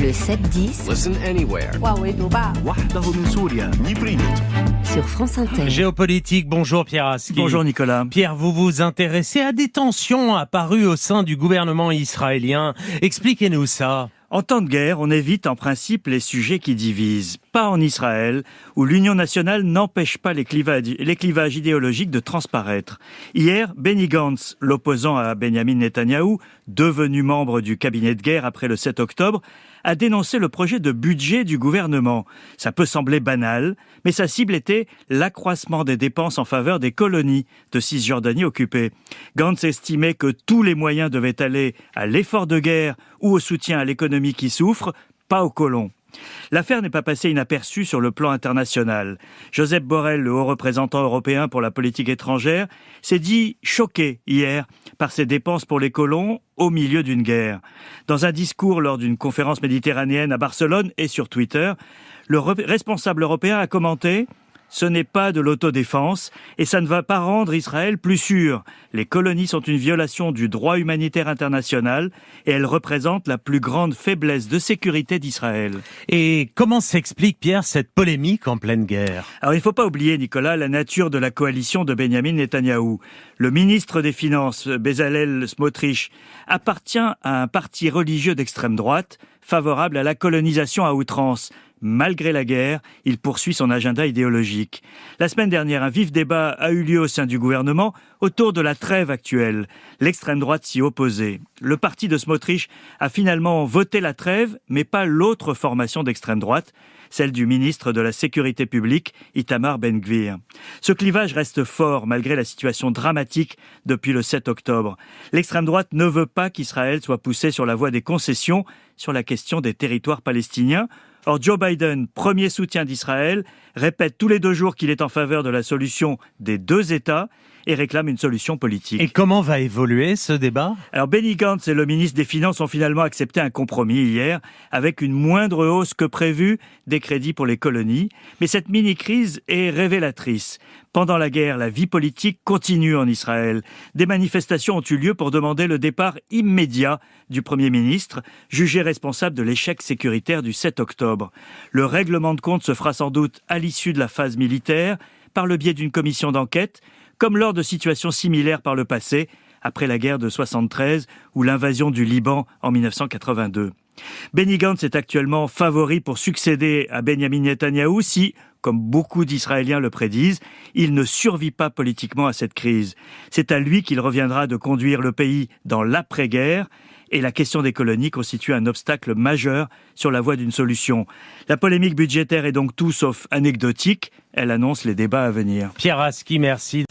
Le 7-10 Listen anywhere. sur France Inter. Géopolitique, bonjour Pierre Aski. Bonjour Nicolas. Pierre, vous vous intéressez à des tensions apparues au sein du gouvernement israélien. Expliquez-nous ça. En temps de guerre, on évite en principe les sujets qui divisent. Pas en Israël, où l'union nationale n'empêche pas les clivages idéologiques de transparaître. Hier, Benny Gantz, l'opposant à Benjamin Netanyahou, devenu membre du cabinet de guerre après le 7 octobre, a dénoncé le projet de budget du gouvernement. Ça peut sembler banal, mais sa cible était l'accroissement des dépenses en faveur des colonies de Cisjordanie occupées. Gantz estimait que tous les moyens devaient aller à l'effort de guerre ou au soutien à l'économie qui souffre, pas aux colons. L'affaire n'est pas passée inaperçue sur le plan international. Josep Borrell, le haut représentant européen pour la politique étrangère, s'est dit choqué hier par ces dépenses pour les colons au milieu d'une guerre. Dans un discours lors d'une conférence méditerranéenne à Barcelone et sur Twitter, le responsable européen a commenté « Ce n'est pas de l'autodéfense et ça ne va pas rendre Israël plus sûr. Les colonies sont une violation du droit humanitaire international et elles représentent la plus grande faiblesse de sécurité d'Israël. » Et comment s'explique, Pierre, cette polémique en pleine guerre ? Alors il ne faut pas oublier, Nicolas, la nature de la coalition de Benjamin Netanyahou. Le ministre des Finances, Bezalel Smotrich, appartient à un parti religieux d'extrême droite favorable à la colonisation à outrance. Malgré la guerre, il poursuit son agenda idéologique. La semaine dernière, un vif débat a eu lieu au sein du gouvernement autour de la trêve actuelle. L'extrême droite s'y opposait. Le parti de Smotrich a finalement voté la trêve, mais pas l'autre formation d'extrême droite, celle du ministre de la Sécurité publique, Itamar Ben-Gvir. Ce clivage reste fort malgré la situation dramatique depuis le 7 octobre. L'extrême droite ne veut pas qu'Israël soit poussé sur la voie des concessions sur la question des territoires palestiniens. Or, Joe Biden, premier soutien d'Israël, répète tous les 2 jours qu'il est en faveur de la solution des 2 États et réclame une solution politique. Et comment va évoluer ce débat ? Alors, Benny Gantz et le ministre des Finances ont finalement accepté un compromis hier, avec une moindre hausse que prévue des crédits pour les colonies. Mais cette mini-crise est révélatrice. Pendant la guerre, la vie politique continue en Israël. Des manifestations ont eu lieu pour demander le départ immédiat du Premier ministre, jugé responsable de l'échec sécuritaire du 7 octobre. Le règlement de compte se fera sans doute à l'issue de la phase militaire, par le biais d'une commission d'enquête, comme lors de situations similaires par le passé, après la guerre de 73 ou l'invasion du Liban en 1982. Benny Gantz est actuellement favori pour succéder à Benjamin Netanyahou si, comme beaucoup d'Israéliens le prédisent, il ne survit pas politiquement à cette crise. C'est à lui qu'il reviendra de conduire le pays dans l'après-guerre et la question des colonies constitue un obstacle majeur sur la voie d'une solution. La polémique budgétaire est donc tout sauf anecdotique. Elle annonce les débats à venir. Pierre Aski, merci.